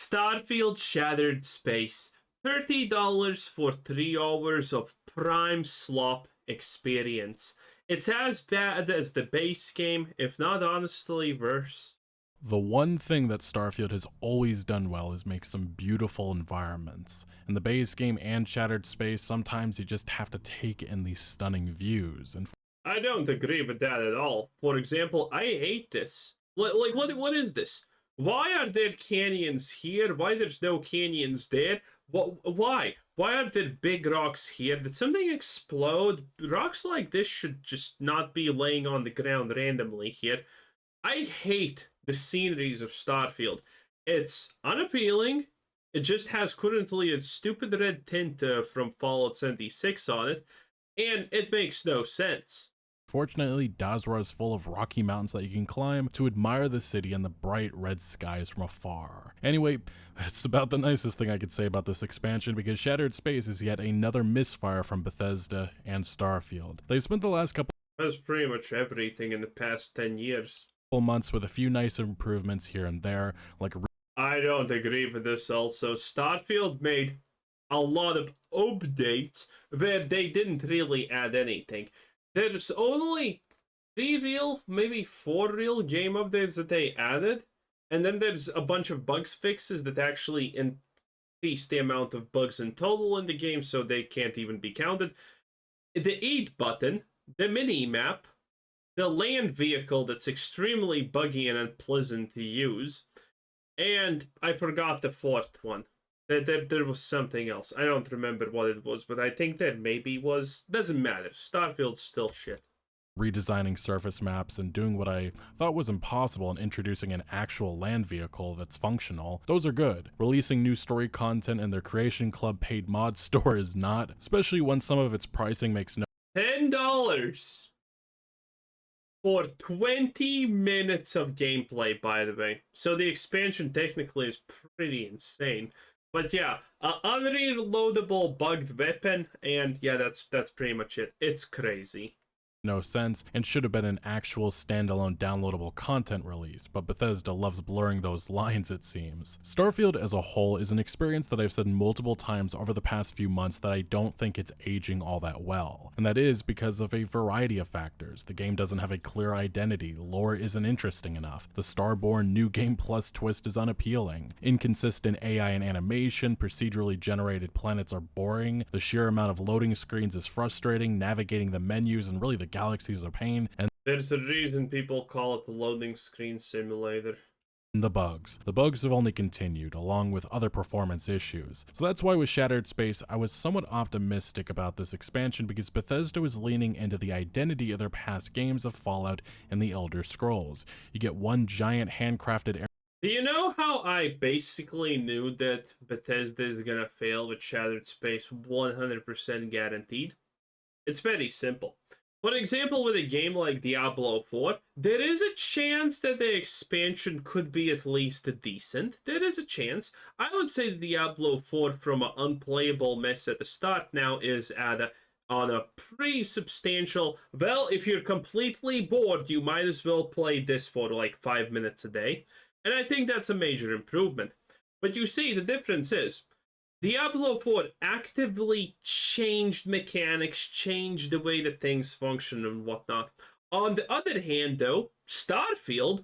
Starfield Shattered Space. $30 for 3 hours of prime slop experience. It's as bad as the base game, if not honestly worse. The one thing that Starfield has always done well is make some beautiful environments. In the base game and Shattered Space, sometimes you just have to take in these stunning views. And I don't agree with that at all. For example, I hate this. Like what is this? Why are there canyons here? Why there's no canyons there? Why? Why are there big rocks here? Did something explode? Rocks like this should just not be laying on the ground randomly here. I hate the sceneries of Starfield. It's unappealing. It just has currently a stupid red tint from Fallout 76 on it, and it makes no sense. fortunately, Dazra is full of rocky mountains that you can climb to admire the city and the bright red skies from afar. Anyway, that's about the nicest thing I could say about this expansion, because Shattered Space is yet another misfire from Bethesda and Starfield. They've spent the last couple That's pretty much everything in the past 10 years. months with a few nice improvements here and there, like I don't agree with this also. Starfield made a lot of updates where they didn't really add anything. There's only 3 real, maybe 4 real game updates that they added. And then there's a bunch of bugs fixes that actually increase the amount of bugs in total in the game, so they can't even be counted. The eat button, the mini map, the land vehicle that's extremely buggy and unpleasant to use, and I forgot the 4th one. There was something else. I don't remember what it was, but I think that maybe was... Doesn't matter. Starfield's still shit. redesigning surface maps and doing what I thought was impossible and introducing an actual land vehicle that's functional. Those are good. Releasing new story content in their Creation Club paid mod store is not, especially when some of its pricing makes no $10 for 20 minutes of gameplay, by the way. So the expansion technically is pretty insane. But yeah, unreloadable bugged weapon, and yeah, that's pretty much it. It's crazy. sense and should have been an actual standalone downloadable content release, but Bethesda loves blurring those lines, it seems. Starfield as a whole is an experience that I've said multiple times over the past few months that I don't think it's aging all that well, and that is because of a variety of factors. The game doesn't have a clear identity, lore isn't interesting enough, the Starborn New Game Plus twist is unappealing, inconsistent AI and animation, procedurally generated planets are boring, the sheer amount of loading screens is frustrating, navigating the menus and really the galaxies are pain, and there's a reason people call it the loading screen simulator. the bugs. The bugs have only continued, along with other performance issues. So that's why with Shattered Space, I was somewhat optimistic about this expansion, because Bethesda is leaning into the identity of their past games of Fallout and the Elder Scrolls. You get one giant handcrafted area. Do you know how I basically knew that Bethesda is gonna fail with Shattered Space 100% guaranteed? It's very simple. For example, with a game like Diablo 4, there is a chance that the expansion could be at least decent. There is a chance. I would say Diablo 4, from an unplayable mess at the start now, is on a pretty substantial... Well, if you're completely bored, you might as well play this for like 5 minutes a day. And I think that's a major improvement. But you see, the difference is, Diablo 4 actively changed mechanics, changed the way that things function and whatnot. On the other hand, though, Starfield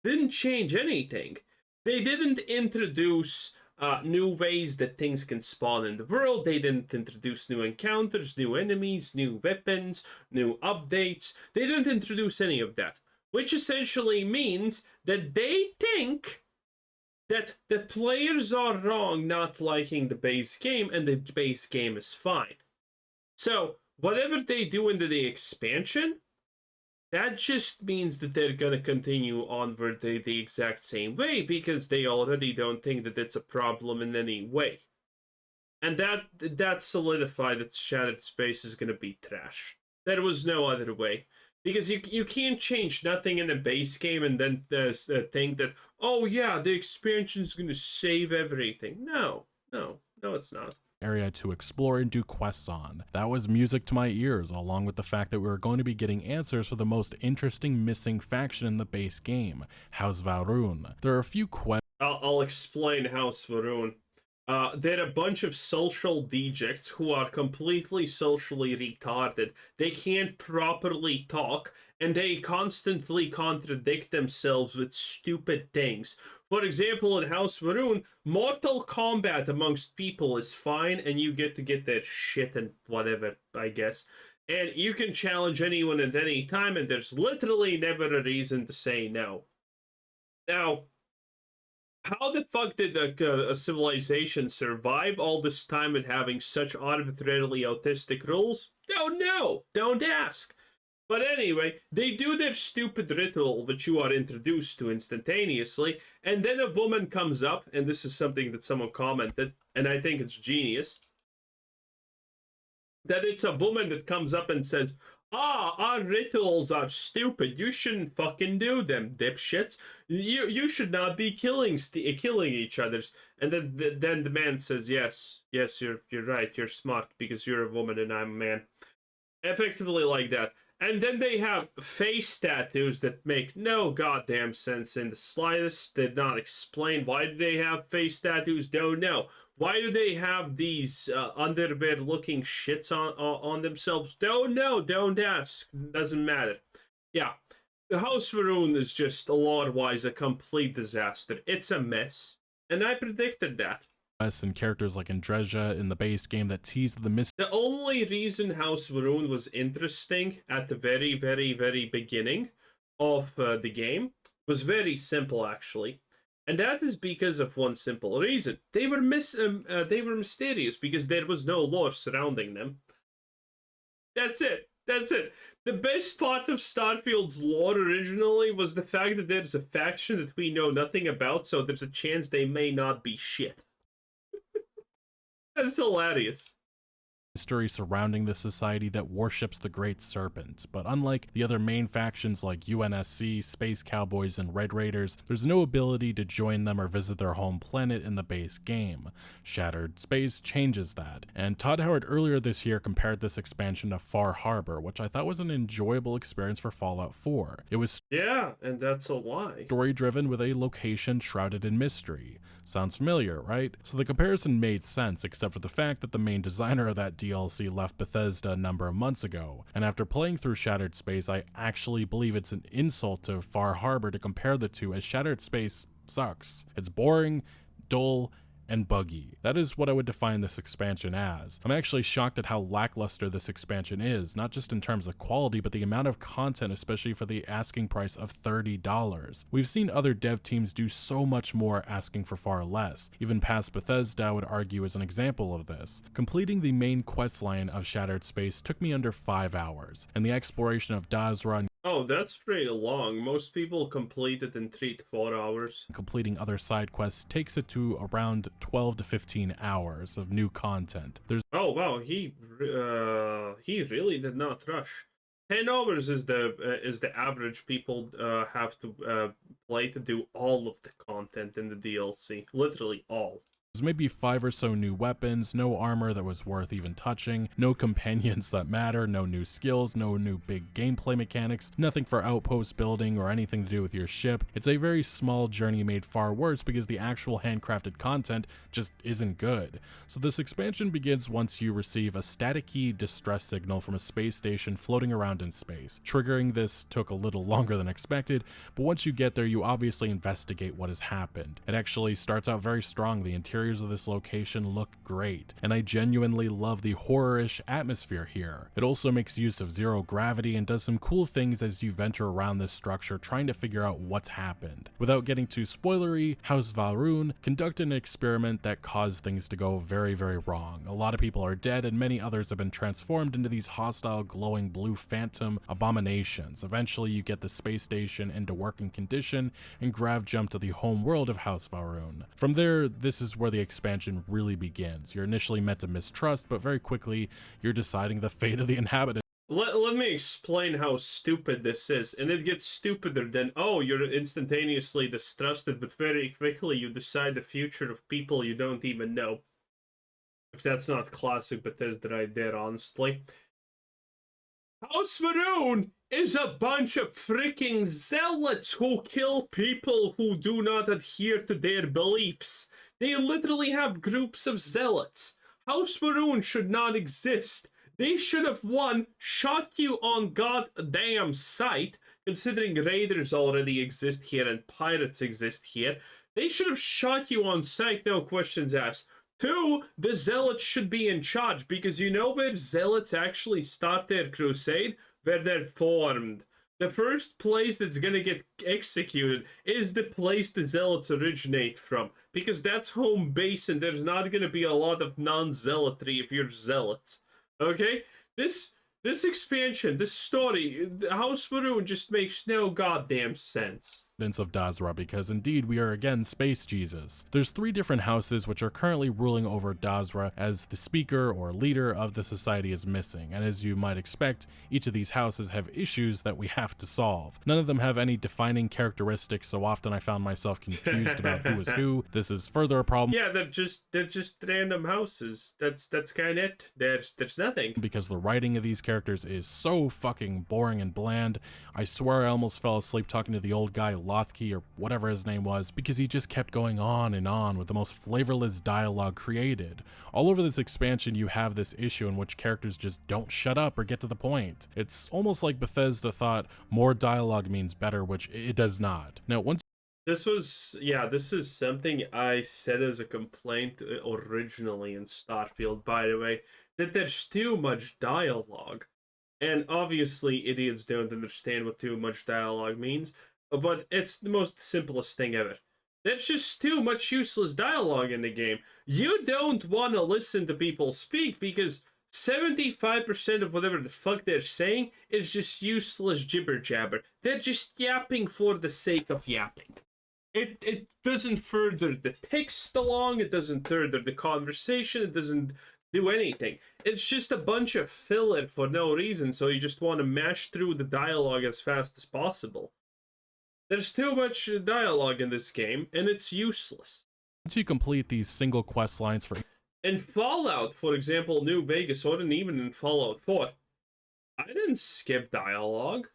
didn't change anything. They didn't introduce new ways that things can spawn in the world. They didn't introduce new encounters, new enemies, new weapons, new updates. They didn't introduce any of that. Which essentially means that they think that the players are wrong not liking the base game, and the base game is fine. So, whatever they do into the expansion, that just means that they're gonna continue onward the exact same way, because they already don't think that it's a problem in any way. And that solidified that Shattered Space is gonna be trash. There was no other way. Because you can't change nothing in the base game and then think that, oh yeah, the expansion's gonna save everything. No, it's not. Area to explore and do quests on. That was music to my ears, along with the fact that we were going to be getting answers for the most interesting missing faction in the base game, House Va'ruun. There are a few quests. I'll explain House Varun. They're a bunch of social dejects who are completely socially retarded. They can't properly talk, and they constantly contradict themselves with stupid things. For example, in House Varun, Mortal Kombat amongst people is fine, and you get to get their shit and whatever, I guess. And you can challenge anyone at any time, and there's literally never a reason to say no. Now, how the fuck did a civilization survive all this time with having such arbitrarily autistic rules? Don't know. Don't ask. But anyway, they do their stupid ritual, which you are introduced to instantaneously, and then a woman comes up, and this is something that someone commented, and I think it's genius, that it's a woman that comes up and says, our rituals are stupid. You shouldn't fucking do them, dipshits. You should not be killing each other's. And then the man says, yes, you're right. You're smart because you're a woman and I'm a man. Effectively like that. And then they have face tattoos that make no goddamn sense in the slightest. Did not explain why do they have face tattoos. Don't know. Why do they have these underwear-looking shits on themselves? Don't know. Don't ask. Doesn't matter. Yeah, the House Varun is just lore-wise a complete disaster. It's a mess, and I predicted that. And characters like Andreja in the base game that teased the mystery. The only reason House Varun was interesting at the very, very, very beginning of the game was very simple, actually. And that is because of one simple reason. They were mysterious because there was no lore surrounding them. That's it. That's it. The best part of Starfield's lore originally was the fact that there's a faction that we know nothing about, so there's a chance they may not be shit. That's hilarious. History surrounding this society that worships the Great Serpent, but unlike the other main factions like UNSC, Space Cowboys, and Red Raiders, there's no ability to join them or visit their home planet in the base game. Shattered Space changes that, and Todd Howard earlier this year compared this expansion to Far Harbor, which I thought was an enjoyable experience for Fallout 4. It was and that's a lie. Story-driven with a location shrouded in mystery. Sounds familiar, right? So the comparison made sense, except for the fact that the main designer of that DLC left Bethesda a number of months ago, and after playing through Shattered Space, I actually believe it's an insult to Far Harbor to compare the two, as Shattered Space sucks. It's boring, dull, and buggy. That is what I would define this expansion as. I'm actually shocked at how lackluster this expansion is, not just in terms of quality, but the amount of content, especially for the asking price of $30. We've seen other dev teams do so much more asking for far less. Even past Bethesda, I would argue, is an example of this. Completing the main questline of Shattered Space took me under 5 hours, and the exploration of Dazra and Oh, that's pretty long. Most people complete it in 3 to 4 hours. completing other side quests takes it to around 12 to 15 hours of new content. There's Oh wow, he really did not rush. 10 hours is the average people have to play to do all of the content in the DLC. Literally all. There's maybe 5 or so new weapons, no armor that was worth even touching, no companions that matter, no new skills, no new big gameplay mechanics, nothing for outpost building or anything to do with your ship. It's a very small journey made far worse because the actual handcrafted content just isn't good. So this expansion begins once you receive a staticky distress signal from a space station floating around in space. Triggering this took a little longer than expected, but once you get there, you obviously investigate what has happened. It actually starts out very strong. The interior of this location look great, and I genuinely love the horror-ish atmosphere here. It also makes use of zero gravity and does some cool things as you venture around this structure trying to figure out what's happened. Without getting too spoilery, House Varun conducted an experiment that caused things to go very, very wrong. A lot of people are dead and many others have been transformed into these hostile glowing blue phantom abominations. Eventually you get the space station into working condition and grav jump to the home world of House Varun. From there, this is where the expansion really begins. You're initially meant to mistrust, but very quickly you're deciding the fate of the inhabitants. Let me explain how stupid this is, and it gets stupider than, oh, you're instantaneously distrusted, but very quickly you decide the future of people you don't even know. If that's not classic Bethesda right there, honestly. House Maroon is a bunch of freaking zealots who kill people who do not adhere to their beliefs. They literally have groups of zealots. House Maroon should not exist. They should have, one, shot you on goddamn sight, considering raiders already exist here and pirates exist here. They should have shot you on sight, no questions asked. Two, the zealots should be in charge, because you know where zealots actually start their crusade? Where they're formed. The first place that's gonna get executed is the place the zealots originate from, because that's home base and there's not gonna be a lot of non-zealotry if you're zealots. Okay? This expansion, this story, House Maroon just makes no goddamn sense. Of Dazra, because indeed we are again Space Jesus. There's 3 different houses which are currently ruling over Dazra, as the speaker or leader of the society is missing, and as you might expect, each of these houses have issues that we have to solve. None of them have any defining characteristics, so often I found myself confused about who is who. This is further a problem. Yeah, they're just random houses. That's kind of it. There's nothing. Because the writing of these characters is so fucking boring and bland. I swear I almost fell asleep talking to the old guy Lothkey or whatever his name was, because he just kept going on and on with the most flavorless dialogue created. All over this expansion you have this issue in which characters just don't shut up or get to the point. It's almost like Bethesda thought more dialogue means better, which it does not. Now, once this is something I said as a complaint originally in Starfield, by the way, that there's too much dialogue. And obviously idiots don't understand what too much dialogue means, but it's the most simplest thing ever. There's just too much useless dialogue in the game. You don't want to listen to people speak because 75% of whatever the fuck they're saying is just useless jibber jabber. They're just yapping for the sake of yapping. It doesn't further the text along, it doesn't further the conversation, it doesn't do anything. It's just a bunch of filler for no reason, so you just want to mash through the dialogue as fast as possible. There's too much dialogue in this game, and it's useless. Once you complete these single quest lines for... In Fallout, for example, New Vegas, or even in Fallout 4, I didn't skip dialogue.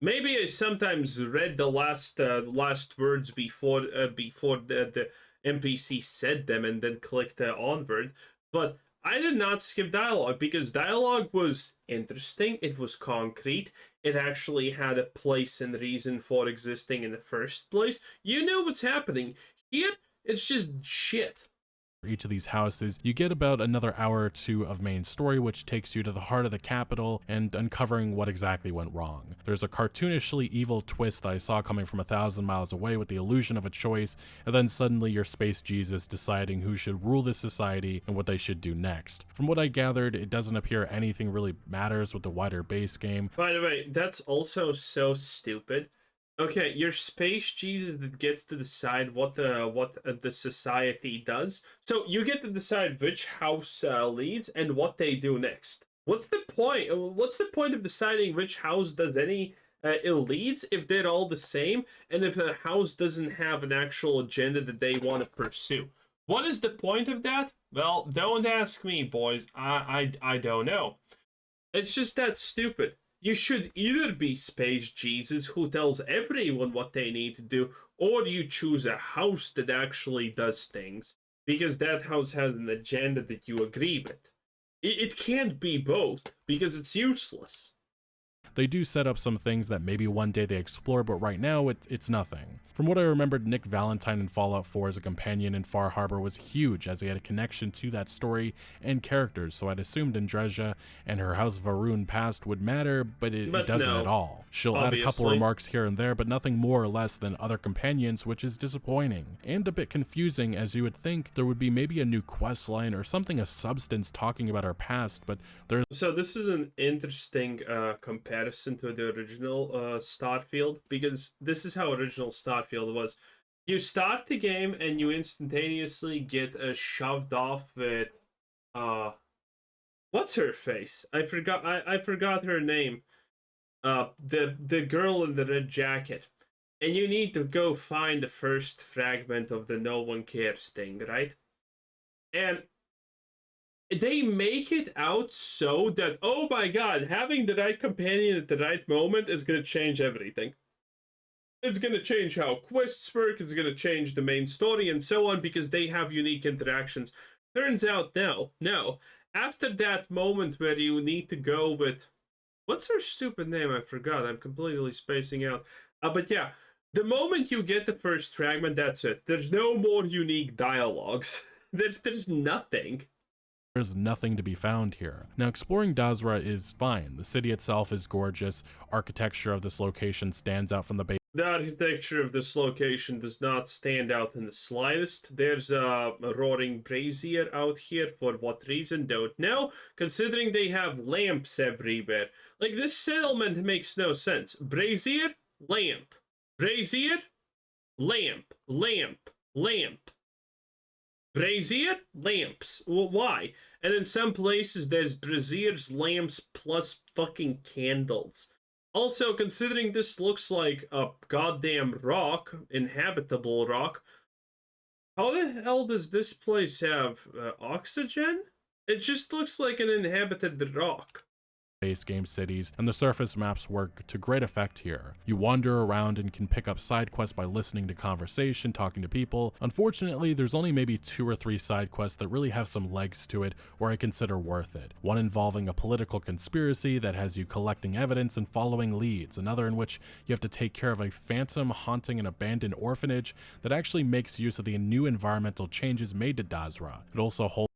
Maybe I sometimes read the last words before the NPC said them and then clicked onward, but I did not skip dialogue because dialogue was interesting, it was concrete, it actually had a place and reason for existing in the first place. You know what's happening. Here, it's just shit. Each of these houses, you get about another hour or 2 of main story, which takes you to the heart of the capital and uncovering what exactly went wrong. There's a cartoonishly evil twist that I saw coming from 1,000 miles away with the illusion of a choice, and then suddenly you're Space Jesus deciding who should rule this society and what they should do next. From what I gathered, it doesn't appear anything really matters with the wider base game. By the way, that's also so stupid. Okay, you're Space Jesus that gets to decide what the society does. So you get to decide which house leads and what they do next. What's the point? What's the point of deciding which house does any leads if they're all the same and if a house doesn't have an actual agenda that they want to pursue? What is the point of that? Well, don't ask me, boys. I don't know. It's just that stupid. You should either be Space Jesus who tells everyone what they need to do, or you choose a house that actually does things, because that house has an agenda that you agree with. It can't be both, because it's useless. They do set up some things that maybe one day they explore, but right now it's nothing. From what I remembered, Nick Valentine in Fallout 4 as a companion in Far Harbor was huge, as he had a connection to that story and characters, so I'd assumed Dazra and her House Varun past would matter, but it doesn't no, at all. She'll add a couple remarks here and there, but nothing more or less than other companions, which is disappointing, and a bit confusing, as you would think there would be maybe a new quest line or something of substance talking about her past, but there's... So this is an interesting comparison to the original Starfield, because this is how original Starfield was. You start the game and you instantaneously get shoved off with what's her face? I forgot her name. The girl in the red jacket. And you need to go find the first fragment of the no one cares thing, right? And they make it out so that, oh my god, having the right companion at the right moment is gonna change everything. It's gonna change how quests work, it's gonna change the main story, and so on, because they have unique interactions. Turns out, no. After that moment where you need to go with, what's her stupid name? I forgot. I'm completely spacing out. But yeah, the moment you get the first fragment, that's it. There's no more unique dialogues. There's nothing. There's nothing to be found here. Now, exploring Dazra is fine. The city itself is gorgeous. Architecture of this location stands out from the base. The architecture of this location does not stand out in the slightest. There's a roaring brazier out here. For what reason, don't know. Considering they have lamps everywhere. Like, this settlement makes no sense. Brazier, lamp. Brazier, lamp. Lamp. Lamp. Brazier, lamps. Well, why? And in some places, there's braziers, lamps, plus fucking candles. Also, considering this looks like a goddamn rock, inhabitable rock, how the hell does this place have oxygen? It just looks like an inhabited rock. Base game cities, and the surface maps work to great effect here. You wander around and can pick up side quests by listening to conversation, talking to people. Unfortunately, there's only maybe 2 or 3 side quests that really have some legs to it or I consider worth it. One involving a political conspiracy that has you collecting evidence and following leads, another in which you have to take care of a phantom haunting an abandoned orphanage that actually makes use of the new environmental changes made to Dazra. It also holds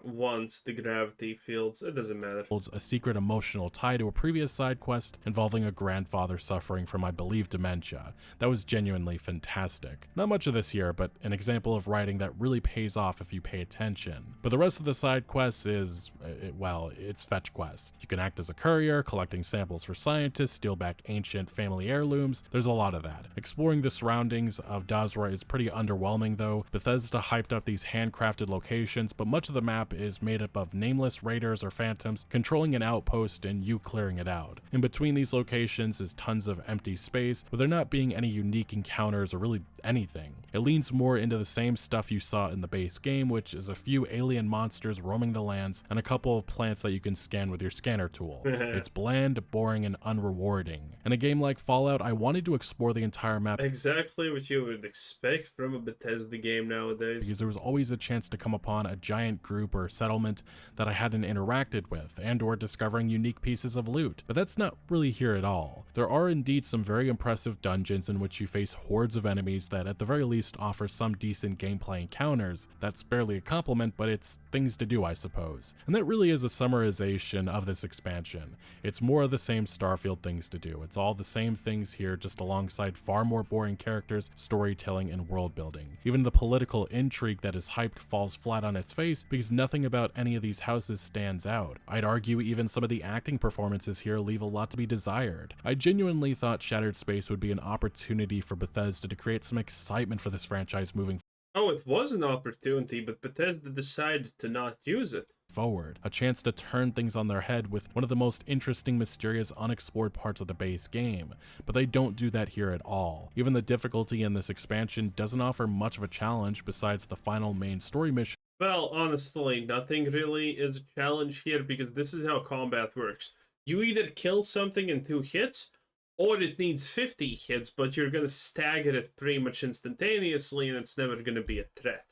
once the gravity fields, it doesn't matter. Holds a secret emotional tie to a previous side quest involving a grandfather suffering from, I believe, dementia. That was genuinely fantastic. Not much of this here, but an example of writing that really pays off if you pay attention. But the rest of the side quests is, well, it's fetch quests. You can act as a courier, collecting samples for scientists, steal back ancient family heirlooms. There's a lot of that. Exploring the surroundings of Dazra is pretty underwhelming though. Bethesda hyped up these handcrafted locations, but much of the map is made up of nameless raiders or phantoms controlling an outpost and you clearing it out. In between these locations is tons of empty space, with there not being any unique encounters or really anything. It leans more into the same stuff you saw in the base game, which is a few alien monsters roaming the lands and a couple of plants that you can scan with your scanner tool. It's bland, boring, and unrewarding. In a game like Fallout, I wanted to explore the entire map. Exactly what you would expect from a Bethesda game nowadays. Because there was always a chance to come upon a giant group or settlement that I hadn't interacted with, and or discovering unique pieces of loot. But that's not really here at all. There are indeed some very impressive dungeons in which you face hordes of enemies that at the very least offer some decent gameplay encounters. That's barely a compliment, but it's things to do, I suppose. And that really is a summarization of this expansion. It's more of the same Starfield things to do. It's all the same things here, just alongside far more boring characters, storytelling, and world building. Even the political intrigue that is hyped falls flat on its face because nothing about any of these houses stands out. I'd argue even some of the acting performances here leave a lot to be desired. I genuinely thought Shattered Space would be an opportunity for Bethesda to create some excitement for this franchise moving Oh, it was an opportunity, but Bethesda decided to not use it. Forward. A chance to turn things on their head with one of the most interesting, mysterious, unexplored parts of the base game. But they don't do that here at all. Even the difficulty in this expansion doesn't offer much of a challenge besides the final main story mission. Well, honestly, nothing really is a challenge here because this is how combat works. You either kill something in 2 hits, or it needs 50 hits, but you're gonna stagger it pretty much instantaneously and it's never gonna be a threat.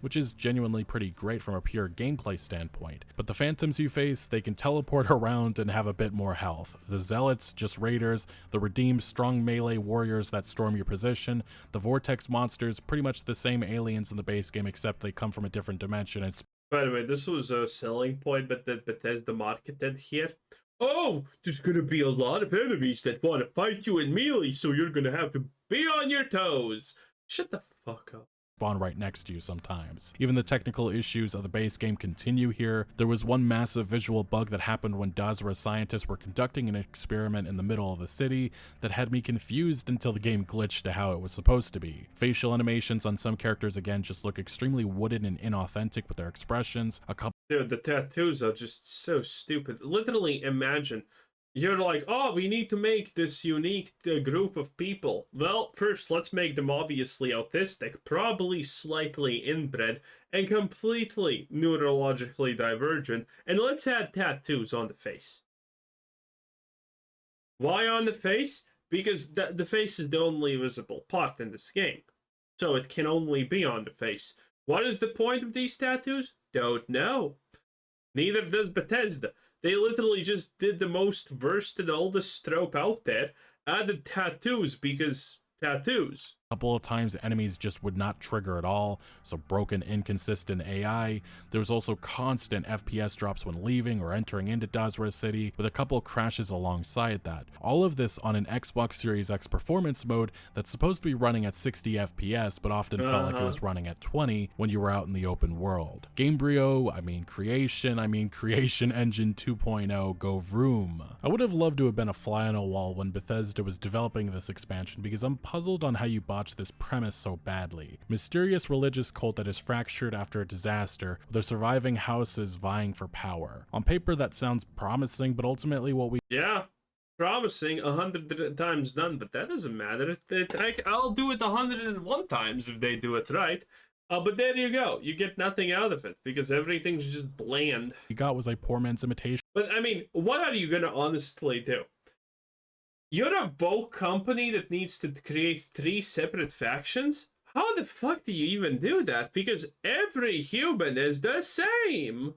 Which is genuinely pretty great from a pure gameplay standpoint. But the phantoms you face, they can teleport around and have a bit more health. The zealots, just raiders. The redeemed, strong melee warriors that storm your position. The vortex monsters, pretty much the same aliens in the base game except they come from a different dimension. And by the way, this was a selling point, but that Bethesda marketed here. Oh, there's gonna be a lot of enemies that want to fight you in melee, so you're gonna have to be on your toes. Shut the fuck up. Spawn right next to you sometimes. Even the technical issues of the base game continue here. There was one massive visual bug that happened when Dazra scientists were conducting an experiment in the middle of the city that had me confused until the game glitched to how it was supposed to be. Facial animations on some characters again just look extremely wooden and inauthentic with their expressions. Dude, the tattoos are just so stupid. Literally, imagine You're like, oh, we need to make this unique group of people. Well, first, let's make them obviously autistic, probably slightly inbred, and completely neurologically divergent, and let's add tattoos on the face. Why on the face? Because the face is the only visible part in this game. So it can only be on the face. What is the point of these tattoos? Don't know. Neither does Bethesda. They literally just did the most versed oldest trope out there, added tattoos because tattoos. A couple of times enemies just would not trigger at all, so broken, inconsistent AI. There was also constant FPS drops when leaving or entering into Dazra City, with a couple of crashes alongside that. All of this on an Xbox Series X performance mode that's supposed to be running at 60 FPS, but often felt like it was running at 20 when you were out in the open world. Gamebryo, Creation Engine 2.0, go vroom. I would have loved to have been a fly on a wall when Bethesda was developing this expansion, because I'm puzzled on how you botch this premise so badly. Mysterious religious cult that is fractured after a disaster, with their surviving houses vying for power. On paper that sounds promising, but ultimately what we— Yeah, promising 100 times done, but that doesn't matter. I'll do it 101 times if they do it right. But there you go. You get nothing out of it because everything's just bland. we got was a poor man's imitation. But I mean, what are you gonna honestly do? You're a woke company that needs to create 3 separate factions? How the fuck do you even do that? Because every human is the same.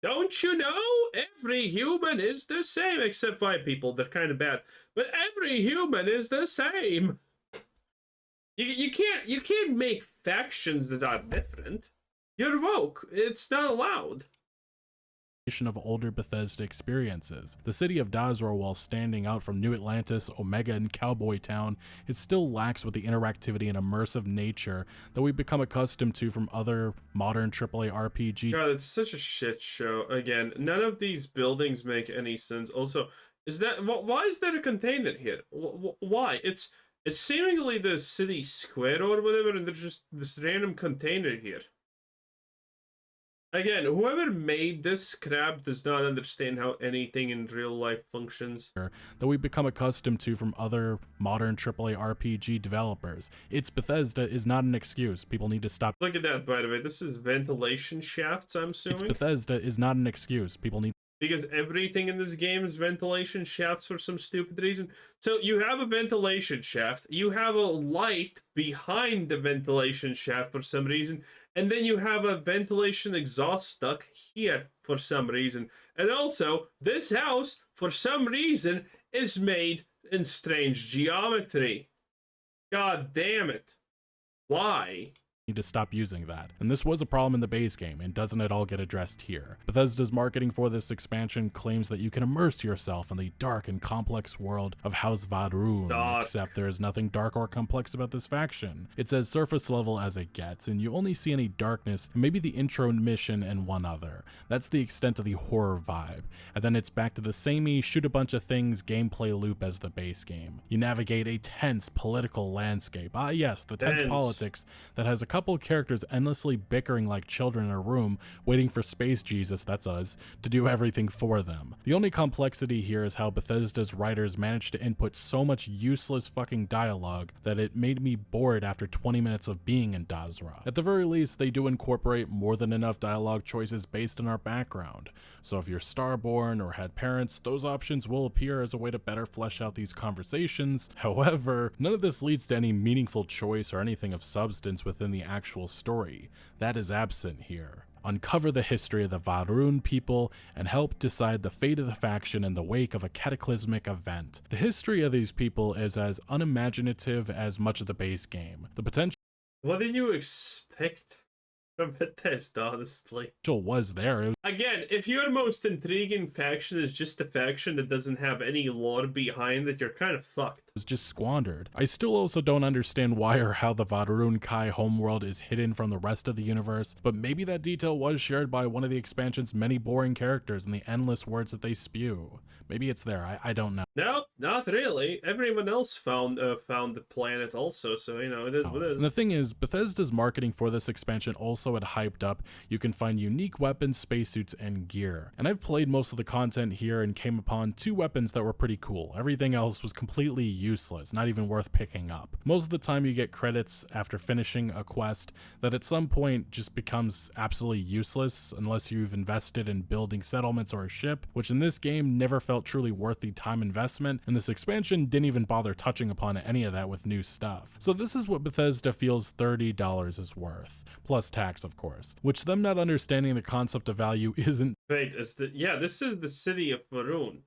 Don't you know? Every human is the same, except white people. They're kind of bad. But every human is the same. You can't make factions that are different. You're woke. It's not allowed. Of older Bethesda experiences. The city of Dazra, while standing out from New Atlantis, Omega, and Cowboy Town, it still lacks with the interactivity and immersive nature that we've become accustomed to from other modern AAA RPG. God, it's such a shit show. Again, none of these buildings make any sense. Also, why is there a container here? Why? It's seemingly the city square or whatever, and there's just this random container here. Again, whoever made this crap does not understand how anything in real life functions. That we've become accustomed to from other modern AAA RPG developers. It's Bethesda is not an excuse. People need to stop. Look at that, by the way. This is ventilation shafts, I'm assuming. It's Bethesda is not an excuse. People need. Because everything in this game is ventilation shafts for some stupid reason. So you have a ventilation shaft, you have a light behind the ventilation shaft for some reason, and then you have a ventilation exhaust stuck here for some reason. And also, this house, for some reason, is made in strange geometry. God damn it. Why? Need to stop using that. And this was a problem in the base game, and doesn't it all get addressed here? Bethesda's marketing for this expansion claims that you can immerse yourself in the dark and complex world of House Va'ruun, except there is nothing dark or complex about this faction. It's as surface level as it gets, and you only see any darkness, and maybe the intro mission and one other. That's the extent of the horror vibe. And then it's back to the samey shoot a bunch of things gameplay loop as the base game. You navigate a tense political landscape. Ah yes, the tense politics that has a couple characters endlessly bickering like children in a room, waiting for Space Jesus, that's us, to do everything for them. The only complexity here is how Bethesda's writers managed to input so much useless fucking dialogue that it made me bored after 20 minutes of being in Dazra. At the very least, they do incorporate more than enough dialogue choices based on our background. So if you're starborn or had parents, those options will appear as a way to better flesh out these conversations. However, none of this leads to any meaningful choice or anything of substance within the actual story. That is absent here. Uncover the history of the Va'ruun people and help decide the fate of the faction in the wake of a cataclysmic event. The history of these people is as unimaginative as much of the base game. The potential— what did you expect from Bethesda, honestly? was there. Again, if your most intriguing faction is just a faction that doesn't have any lore behind it, you're kind of fucked. was just squandered. I still also don't understand why or how the Varun Kai homeworld is hidden from the rest of the universe, but maybe that detail was shared by one of the expansion's many boring characters and the endless words that they spew. Maybe it's there, I don't know. No, not really. Everyone else found the planet also, so you know it is what it is. And the thing is, Bethesda's marketing for this expansion also had hyped up you can find unique weapons, spacesuits, and gear. And I've played most of the content here and came upon 2 weapons that were pretty cool. Everything else was completely useless, not even worth picking up. Most of the time you get credits after finishing a quest that at some point just becomes absolutely useless unless you've invested in building settlements or a ship, which in this game never felt truly worth the time investment, and this expansion didn't even bother touching upon any of that with new stuff. So this is what Bethesda feels $30 is worth, plus tax of course, which them not understanding the concept of value isn't. Wait, this is the city of Varun.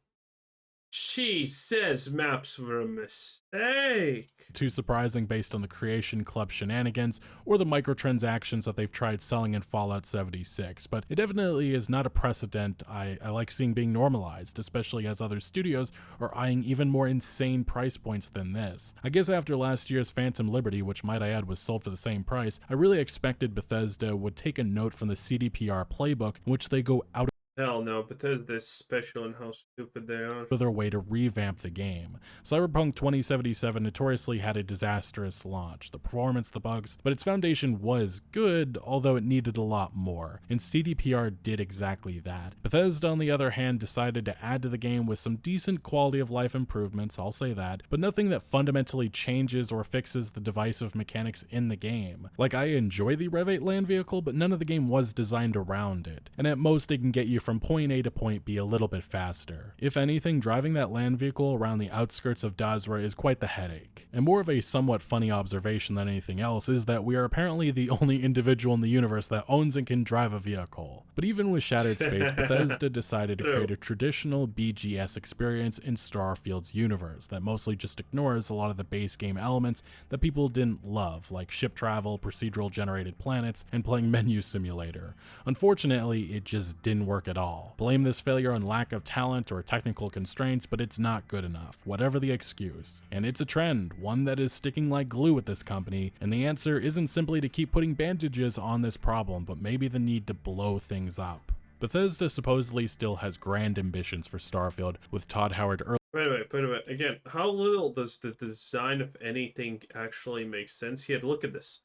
She says maps were a mistake. Too surprising based on the Creation Club shenanigans or the microtransactions that they've tried selling in Fallout 76, but it definitely is not a precedent I like seeing being normalized, especially as other studios are eyeing even more insane price points than this. I guess after last year's Phantom Liberty, which might I add was sold for the same price, I really expected Bethesda would take a note from the CDPR playbook in which they go out Hell no, Bethesda's special in how stupid they are. of their way to revamp the game. Cyberpunk 2077 notoriously had a disastrous launch, the performance, the bugs, but its foundation was good, although it needed a lot more, and CDPR did exactly that. Bethesda, on the other hand, decided to add to the game with some decent quality of life improvements, I'll say that, but nothing that fundamentally changes or fixes the divisive mechanics in the game. Like, I enjoy the Rev 8 land vehicle, but none of the game was designed around it, and at most it can get you from point A to point B a little bit faster. If anything, driving that land vehicle around the outskirts of Dazra is quite the headache. And more of a somewhat funny observation than anything else is that we are apparently the only individual in the universe that owns and can drive a vehicle. But even with Shattered Space, Bethesda decided to create a traditional BGS experience in Starfield's universe that mostly just ignores a lot of the base game elements that people didn't love, like ship travel, procedural generated planets, and playing Menu Simulator. Unfortunately, it just didn't work at all. Blame this failure on lack of talent or technical constraints, but it's not good enough, whatever the excuse. And it's a trend, one that is sticking like glue with this company, and the answer isn't simply to keep putting bandages on this problem, but maybe the need to blow things up. Bethesda supposedly still has grand ambitions for Starfield, with Todd Howard early. Wait a minute. Again, how little does the design of anything actually make sense here? Look at this.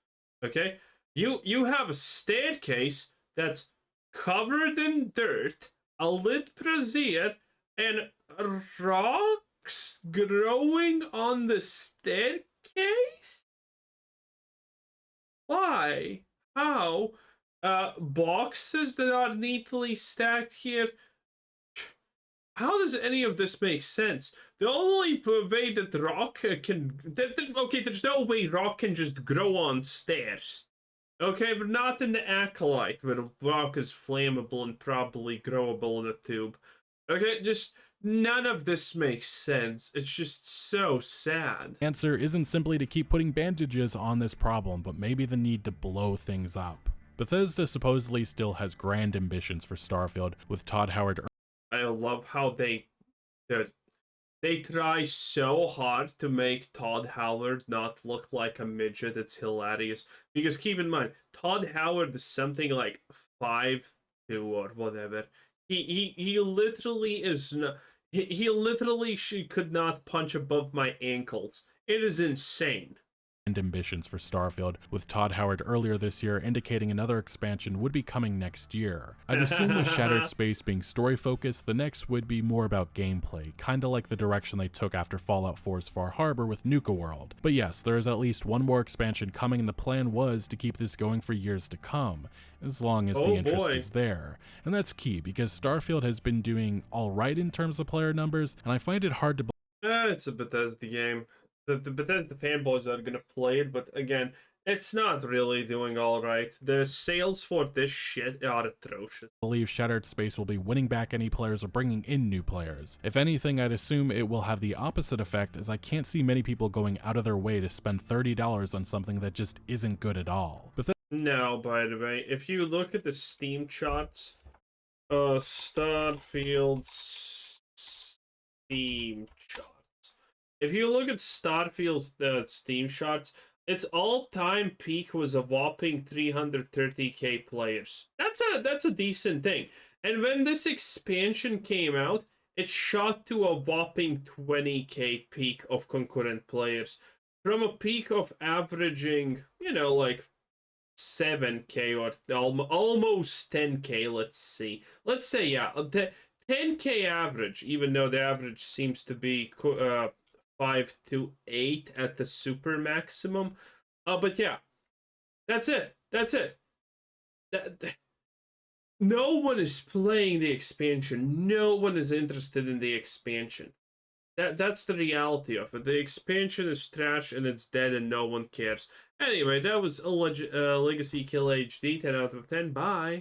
Okay? You have a staircase that's covered in dirt, a lit brazier, and rocks growing on the staircase? Why? How? Boxes that are neatly stacked here. How does any of this make sense? The only way that rock can... Okay, there's no way rock can just grow on stairs. Okay, but not in the Acolyte, where rock is flammable and probably growable in a tube. Okay, just none of this makes sense. It's just so sad. The answer isn't simply to keep putting bandages on this problem, but maybe the need to blow things up. Bethesda supposedly still has grand ambitions for Starfield, with Todd Howard. I love how they try so hard to make Todd Howard not look like a midget. It's hilarious. Because keep in mind, Todd Howard is something like 5'2" or whatever. He literally is not, he literally could not punch above my ankles. It is insane. And ambitions for Starfield, with Todd Howard earlier this year indicating another expansion would be coming next year. I'd assume with Shattered Space being story-focused, the next would be more about gameplay, kinda like the direction they took after Fallout 4's Far Harbor with Nuka World. But yes, there is at least one more expansion coming, and the plan was to keep this going for years to come, as long as the interest is there. And that's key, because Starfield has been doing alright in terms of player numbers, and I find it hard to It's a Bethesda game. The Bethesda fanboys are gonna play it, but again, it's not really doing all right. The sales for this shit are atrocious. believe Shattered Space will be winning back any players or bringing in new players. If anything, I'd assume it will have the opposite effect, as I can't see many people going out of their way to spend $30 on something that just isn't good at all. No, by the way, if you look at the Steam charts, Starfield Steam charts, If you look at Starfield's Steam shots, its all-time peak was a whopping 330k players. That's a decent thing. And when this expansion came out, it shot to a whopping 20k peak of concurrent players. From a peak of averaging, like 7k or almost 10k, let's see. Let's say, yeah, the 10k average, even though the average seems to be 5 to 8 at the super maximum. But yeah, that's it. That's it. No one is playing the expansion. No one is interested in the expansion. That's the reality of it. The expansion is trash and it's dead and no one cares. Anyway, that was a Legacy Kill HD. 10 out of 10. Bye.